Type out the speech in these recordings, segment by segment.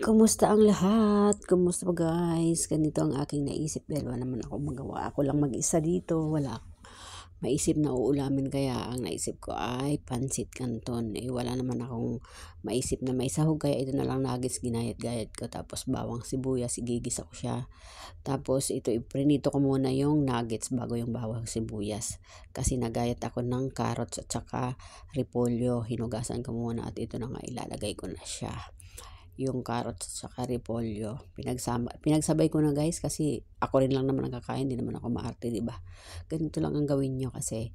Kumusta ang lahat? Kumusta ba guys? Ganito ang aking naisip dahil wala naman ako magawa. Ako lang mag-isa dito. Wala akong maisip na uulamin kaya ang naisip ko ay pansit canton. Wala naman akong maisip na may sahog kaya ito na lang nuggets ginayat-gayat ko. Tapos bawang sibuyas, igigisa ko siya. Tapos ito iprinito ko muna yung nuggets bago yung bawang sibuyas. Kasi nagayat ako ng carrots at saka repolyo. Hinugasan ko muna at ito na nga ilalagay ko na siya. Yung carrots at saka repolyo. Pinagsabay ko na guys kasi ako rin lang naman nakakain, hindi naman ako maarte, di ba? Ganito lang ang gawin nyo kasi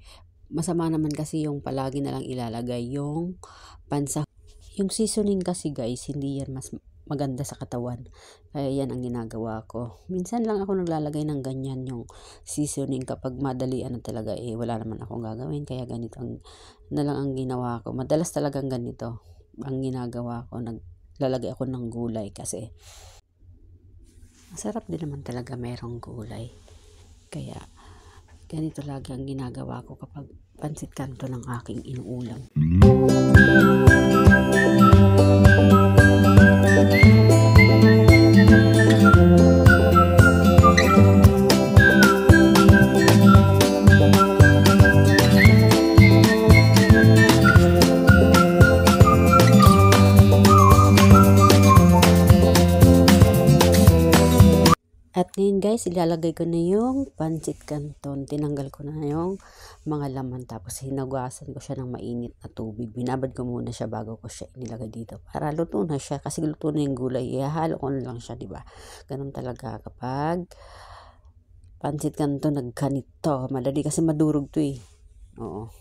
masama naman kasi yung palagi na lang ilalagay yung pansa. Yung seasoning kasi guys, hindi yan mas maganda sa katawan. Kaya yan ang ginagawa ko. Minsan lang ako naglalagay ng ganyan yung seasoning kapag madalian na talaga wala naman akong gagawin. Kaya ganito na lang ang ginawa ko. Madalas talagang ganito ang ginagawa ko. Lalagay ako ng gulay kasi masarap din naman talaga merong gulay. Kaya ganito lagi ang ginagawa ko kapag pansit canton ng aking inuulam. At ngayon guys, ilalagay ko na yung pansit canton. Tinanggal ko na yung mga laman tapos hinugasan ko siya ng mainit na tubig. Binabad ko muna siya bago ko siya inilagay dito. Para luto na siya kasi luto na yung gulay. Ihalo ko na lang siya, di ba? Ganun talaga kapag pansit canton nagkanito. Madali kasi madurog to eh. Oo.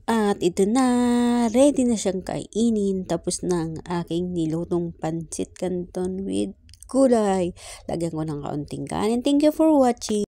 At ito na, ready na siyang kainin. Tapos na ang aking nilutong pansit canton with gulay. Lagyan ko ng kaunting kanin. Thank you for watching.